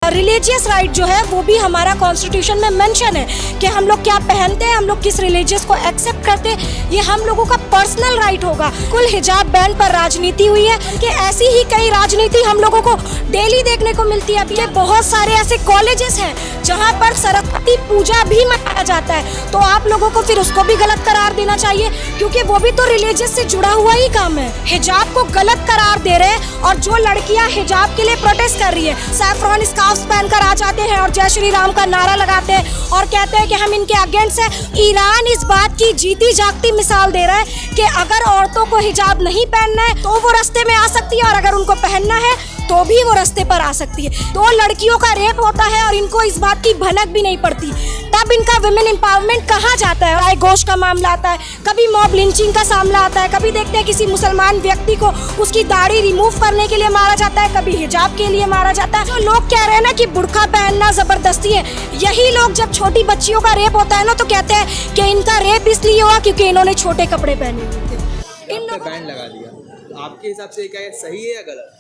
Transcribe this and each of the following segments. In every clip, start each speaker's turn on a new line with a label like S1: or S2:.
S1: Religious right जो है वो भी हमारा कॉन्स्टिट्यूशन में मेंशन है कि हम लोग क्या पहनते हैं, हम लोग किस रिलीजियस को एक्सेप्ट करते हैं, ये हम लोगों का पर्सनल राइट होगा। कुल हिजाब बैन पर राजनीति हुई है कि ऐसी ही कई राजनीति हम लोगों को डेली देखने को मिलती है। अभी बहुत सारे ऐसे कॉलेजेस हैं जहाँ पर सरस्वती पूजा भी मनाया जाता है, तो आप लोगों को फिर उसको भी गलत करार देना चाहिए क्योंकि वो भी तो रिलीजियस से जुड़ा हुआ ही काम है। हिजाब को गलत करार दे रहे हैं और जो लड़कियां हिजाब के लिए प्रोटेस्ट कर रही है, सैफ्रॉन स्कार्फ पहनकर आ जाते हैं और जय श्री राम का नारा लगाते हैं और कहते हैं कि हम इनके अगेंस्ट है। ईरान इस बात की जीती जागती मिसाल दे रहा है कि अगर औरतों को हिजाब नहीं पहनना है तो वो रास्ते में आ सकती है और अगर उनको पहनना है तो भी वो रास्ते पर आ सकती है। दो लड़कियों का रेप होता है और इनको इस बात की भनक भी नहीं पड़ती, तब इनका विमेन एम्पावरमेंट कहाँ जाता है। राय घोष का मामला आता है, कभी मॉब लिंचिंग का मामला आता है, कभी देखते हैं किसी मुसलमान व्यक्ति को उसकी दाढ़ी रिमूव करने के लिए मारा जाता है, कभी हिजाब के लिए मारा जाता है। जो लोग कह रहे हैं ना कि बुर्का पहनना जबरदस्ती है, यही लोग जब छोटी बच्चियों का रेप होता है ना तो कहते हैं कि इनका रेप इसलिए हुआ क्योंकि इन्होंने छोटे कपड़े पहने हुए थे। इन लोग
S2: बैन लगा दिया, तो आपके हिसाब से क्या सही है या गलत?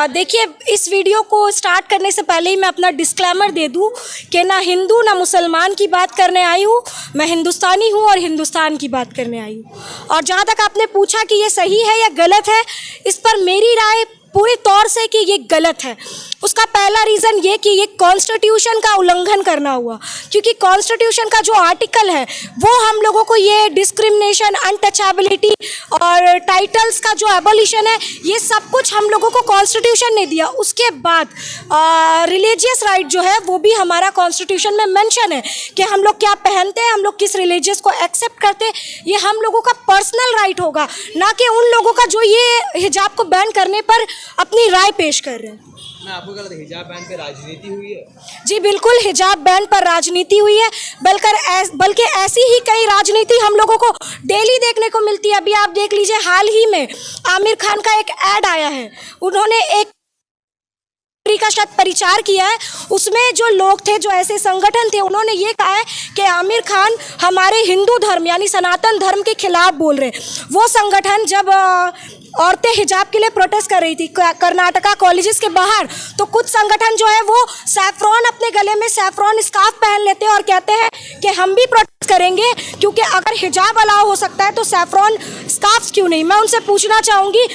S1: देखिए, इस वीडियो को स्टार्ट करने से पहले ही मैं अपना डिस्क्लेमर दे दूं कि ना हिंदू ना मुसलमान की बात करने आई हूँ, मैं हिंदुस्तानी हूँ और हिंदुस्तान की बात करने आई हूँ। और जहाँ तक आपने पूछा कि ये सही है या गलत है, इस पर मेरी राय पूरी तौर से कि ये गलत है। उसका पहला रीज़न ये कि ये कॉन्स्टिट्यूशन का उल्लंघन करना हुआ, क्योंकि कॉन्स्टिट्यूशन का जो आर्टिकल है वो हम लोगों को ये डिस्क्रिमिनेशन, अनटचेबिलिटी और टाइटल्स का जो एबोलिशन है, ये सब कुछ हम लोगों को कॉन्स्टिट्यूशन ने दिया। उसके बाद रिलीजियस राइट जो है वो भी हमारा कॉन्स्टिट्यूशन में मेंशन है कि हम लोग क्या पहनते हैं, हम लोग किस रिलीजियस को एक्सेप्ट करते हैं, ये हम लोगों का पर्सनल राइट होगा, ना कि उन लोगों का जो ये हिजाब को बैन करने पर अपनी राय पेश कर रहे हैं।
S2: मैं आपको गलत, हिजाब बैन पे राजनीति हुई है?
S1: जी बिल्कुल, हिजाब बैन पर राजनीति हुई है, बल्कि ऐसी ही कई राजनीति हम लोगों को डेली देखने को मिलती है। अभी आप देख लीजिए, हाल ही में आमिर खान का एक ऐड आया है, उन्होंने एक का शायद परिचार किया है, उसमें जो लोग थे, जो ऐसे संगठन थे, उन्होंने ये कहा है कि आमिर खान हमारे हिंदू धर्म यानी सनातन धर्म के खिलाफ बोल रहे हैं। वो संगठन जब औरतें हिजाब के लिए प्रोटेस्ट कर रही थी कर्नाटका कॉलेजेस के बाहर, तो कुछ संगठन जो है वो सैफ्रॉन, अपने गले में सैफ्रॉन स्कार्फ पहन लेते हैं और कहते हैं कि हम भी प्रोटेस्ट करेंगे क्योंकि अगर हिजाब अलाउ हो सकता है तो सैफ्रॉन स्कार्फ क्यों नहीं। मैं उनसे पूछना चाहूँगी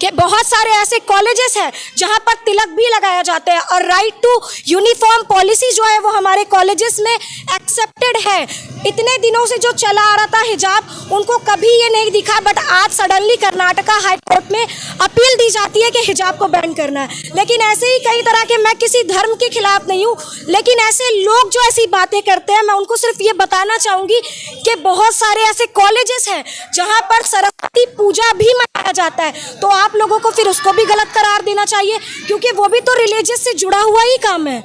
S1: कि बहुत सारे ऐसे कॉलेजेस हैं जहां पर तिलक भी लगाया जाता है और राइट टू यूनिफॉर्म पॉलिसी जो है वो हमारे कॉलेजेस में एक्सेप्टेड है। इतने दिनों से जो चला आ रहा था हिजाब, उनको कभी ये नहीं दिखा, बट आज सडनली कर्नाटका हाई कोर्ट में अपील दी जाती है कि हिजाब को बैन करना है। लेकिन ऐसे ही कई तरह के, मैं किसी धर्म के खिलाफ नहीं हूँ, लेकिन ऐसे लोग जो ऐसी बातें करते हैं, मैं उनको सिर्फ ये बताना चाहूँगी कि बहुत सारे ऐसे कॉलेजेस हैं जहाँ पर सरस्वती पूजा भी मनाया जाता है, तो आप लोगों को फिर उसको भी गलत करार देना चाहिए क्योंकि वो भी तो रिलीजियस से जुड़ा हुआ ही काम है।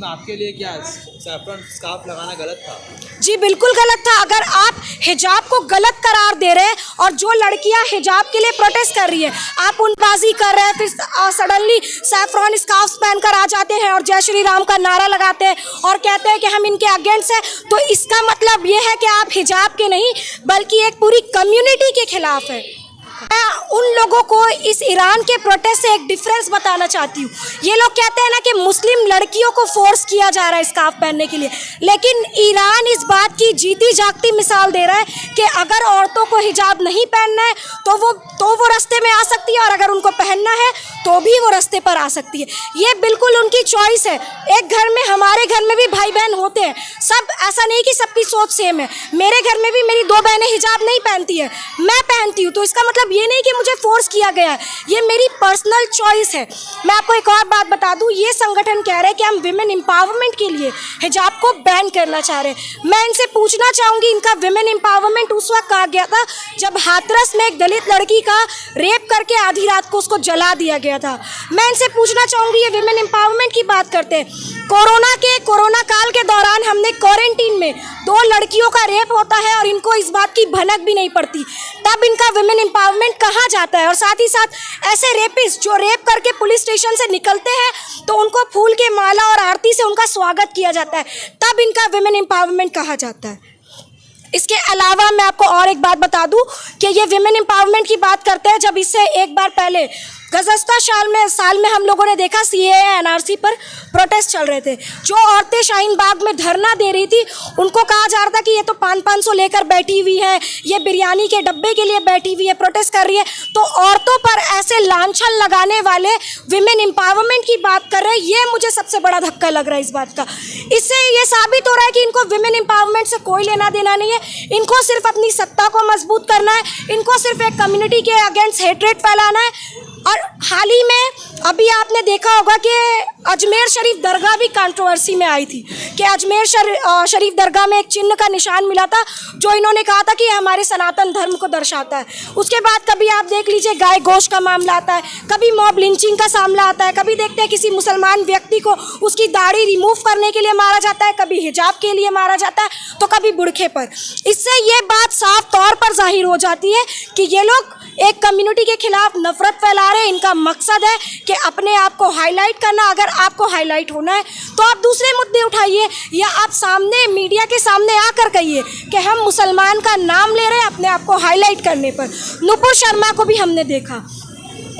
S2: आपके लिए क्या सैफ्रॉन स्कार्फ लगाना गलत था?
S1: जी बिल्कुल गलत था। अगर आप हिजाब को गलत करार दे रहे हैं और जो लड़कियां हिजाब के लिए प्रोटेस्ट कर रही है, आप उनबाजी कर रहे हैं, फिर सडनली सैफ्रॉन स्कार्फ पहनकर आ जाते हैं और जय श्री राम का नारा लगाते हैं और कहते हैं कि हम इनके अगेंस्ट हैं, तो इसका मतलब ये है कि आप हिजाब के नहीं बल्कि एक पूरी कम्युनिटी के खिलाफ है। मैं उन लोगों को इस ईरान के प्रोटेस्ट से एक डिफरेंस बताना चाहती हूँ। ये लोग कहते हैं ना कि मुस्लिम लड़कियों को फोर्स किया जा रहा है स्कार्फ पहनने के लिए, लेकिन ईरान इस बात की जीती जागती मिसाल दे रहा है कि अगर औरतों को हिजाब नहीं पहनना है तो वो रास्ते में आ सकती है और अगर उनको पहनना है तो भी वो रास्ते पर आ सकती है। ये बिल्कुल उनकी चॉइस है। एक घर में, हमारे घर में भी भाई बहन होते हैं, सब ऐसा नहीं कि सबकी सोच सेम है। मेरे घर में भी मेरी दो बहनें हिजाब नहीं पहनती है, मैं पहनती हूँ, तो इसका मतलब ये नहीं कि मुझे फोर्स किया गया है, ये मेरी पर्सनल चॉइस है। मैं आपको एक और बात बता दूं, ये संगठन कह रहे हैं कि हम विमेन एम्पावरमेंट के लिए हिजाब को बैन करना चाह रहे हैं। मैं इनसे पूछना चाहूँगी, इनका विमेन एम्पावरमेंट उस वक्त कहा गया था जब हाथरस में एक दलित लड़की का रेप करके आधी रात को उसको जला दिया गया था। मैं इनसे पूछना चाहूँगी, ये विमेन एम्पावरमेंट की बात करते हैं। कोरोना काल के दौरान हमने क्वारंटीन में 2 लड़कियों का रेप होता है और इनको इस बात की भनक भी नहीं पड़ती, तब इनका विमेन एम्पावरमेंट कहाँ जाता है? और साथ ही साथ ऐसे रेपिस्ट जो रेप करके पुलिस स्टेशन से निकलते हैं तो उनको फूल के माला और आरती से उनका स्वागत किया जाता है, तब इनका विमेन एम्पावरमेंट कहाँ जाता है? इसके अलावा मैं आपको और एक बात बता दूं कि ये विमेन एम्पावरमेंट की बात करते हैं, जब इससे एक बार पहले गुज़श्ता साल में हम लोगों ने देखा CAA NRC पर प्रोटेस्ट चल रहे थे। जो औरतें शाहीन बाग में धरना दे रही थी उनको कहा जा रहा था कि ये तो 500 लेकर बैठी हुई है, ये बिरयानी के डब्बे के लिए बैठी हुई है, प्रोटेस्ट कर रही है। तो औरतों पर ऐसे लांछन लगाने वाले विमेन एम्पावरमेंट की बात कर रहे हैं, ये मुझे सबसे बड़ा धक्का लग रहा है इस बात का। इससे ये साबित हो रहा है कि इनको विमेन एम्पावरमेंट से कोई लेना देना नहीं है। इनको सिर्फ अपनी सत्ता को मजबूत करना है, इनको सिर्फ एक कम्युनिटी के अगेंस्ट हेट्रेड फैलाना है। और हाल ही में अभी आपने देखा होगा कि अजमेर शरीफ दरगाह भी कंट्रोवर्सी में आई थी कि अजमेर शरीफ दरगाह में एक चिन्ह का निशान मिला था जो इन्होंने कहा था कि हमारे सनातन धर्म को दर्शाता है। उसके बाद कभी आप देख लीजिए गाय गोश्त का मामला आता है, कभी मॉब लिंचिंग का मामला आता है, कभी देखते हैं किसी मुसलमान व्यक्ति को उसकी दाढ़ी रिमूव करने के लिए मारा जाता है, कभी हिजाब के लिए मारा जाता है, तो कभी बुरखे पर। इससे ये बात साफ तौर पर जाहिर हो जाती है कि ये लोग एक कम्युनिटी के खिलाफ नफरत फैला रहे हैं। इनका मकसद है कि अपने आप को हाईलाइट करना। अगर आपको हाईलाइट होना है तो आप दूसरे मुद्दे उठाइए या आप सामने मीडिया के सामने आकर कहिए कि हम मुसलमान का नाम ले रहे हैं अपने आप को हाईलाइट करने पर। नुपुर शर्मा को भी हमने देखा,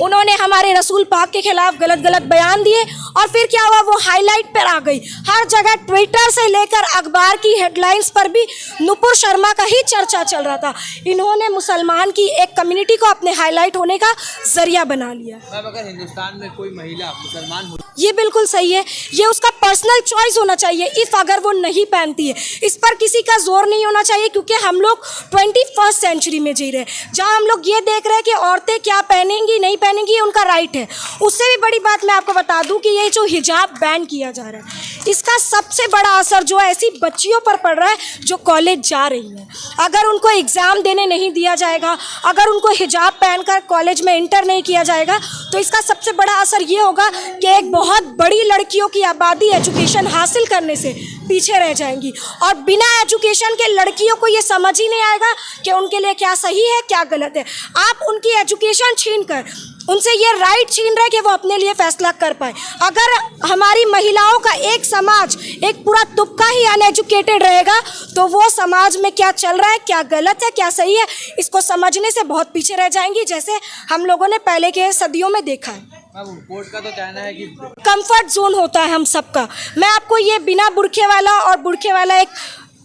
S1: उन्होंने हमारे रसूल पाक के खिलाफ गलत बयान दिए और फिर क्या हुआ, वो हाईलाइट पर आ गई। हर जगह ट्विटर से लेकर अखबार की हेडलाइंस पर भी नुपुर शर्मा का ही चर्चा चल रहा था। इन्होंने मुसलमान की एक कम्युनिटी को अपने हाईलाइट होने का जरिया बना लिया।
S2: अब अगर हिंदुस्तान में कोई महिला मुसलमान हो,
S1: ये बिल्कुल सही है, ये उसका पर्सनल चॉइस होना चाहिए। इफ़ अगर वो नहीं पहनती है, इस पर किसी का जोर नहीं होना चाहिए, क्योंकि हम लोग 21st सेंचुरी में जी रहे हैं जहाँ हम लोग ये देख रहे हैं कि औरतें क्या पहनेंगी नहीं पहनेंगी, ये उनका राइट है। उससे भी बड़ी बात मैं आपको बता दूं कि ये जो हिजाब बैन किया जा रहा है इसका सबसे बड़ा असर जो है ऐसी बच्चियों पर पड़ रहा है जो कॉलेज जा रही हैं। अगर उनको एग्ज़ाम देने नहीं दिया जाएगा, अगर उनको हिजाब पहनकर कॉलेज में इंटर नहीं किया जाएगा, तो इसका सबसे बड़ा असर ये होगा कि एक बहुत बड़ी लड़कियों की आबादी एजुकेशन हासिल करने से पीछे रह जाएंगी। और बिना एजुकेशन के लड़कियों को ये समझ ही नहीं आएगा कि उनके लिए क्या सही है क्या गलत है। आप उनकी एजुकेशन छीन कर उनसे ये राइट छीन रहे कि वो अपने लिए फैसला कर पाए। अगर हमारी महिलाओं का एक समाज, एक पूरा तुबका ही अनएजुकेटेड रहेगा तो वो समाज में क्या चल रहा है, क्या गलत है, क्या सही है, इसको समझने से बहुत पीछे रह जाएंगी, जैसे हम लोगों ने पहले के सदियों में देखा है।
S2: अब कोर्ट का तो कहना है कि
S1: कंफर्ट जोन होता है हम सबका। मैं आपको ये बिना बुरखे वाला और बुरखे वाला एक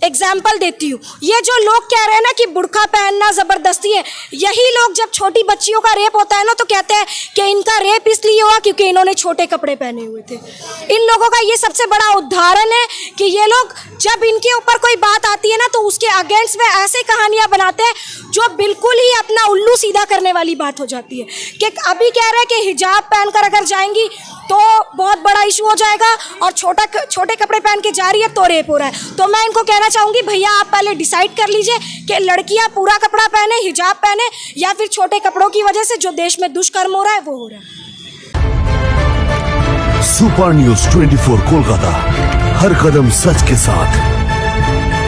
S1: एग्जाम्पल देती हूँ। ये जो लोग कह रहे हैं ना कि बुर्का पहनना ज़बरदस्ती है, यही लोग जब छोटी बच्चियों का रेप होता है ना तो कहते हैं कि इनका रेप इसलिए हुआ क्योंकि इन्होंने छोटे कपड़े पहने हुए थे। इन लोगों का ये सबसे बड़ा उदाहरण है कि ये लोग जब इनके ऊपर कोई बात आती है ना तो उसके अगेंस्ट में ऐसे कहानियाँ बनाते हैं जो बिल्कुल ही अपना उल्लू सीधा करने वाली बात हो जाती है। कि अभी कह रहे हैं कि हिजाब पहनकर अगर जाएंगी तो बहुत बड़ा इशू हो जाएगा और छोटे कपड़े पहन के जा रही है तो रेप हो रहा है। तो मैं इनको कहना चाहूँगी, भैया आप पहले डिसाइड कर लीजिए कि लड़कियाँ पूरा कपड़ा पहने, हिजाब पहने, या फिर छोटे कपड़ों की वजह से जो देश में दुष्कर्म हो रहा है वो हो रहा है।
S3: सुपर न्यूज़ 24 कोलकाता, हर कदम सच के साथ।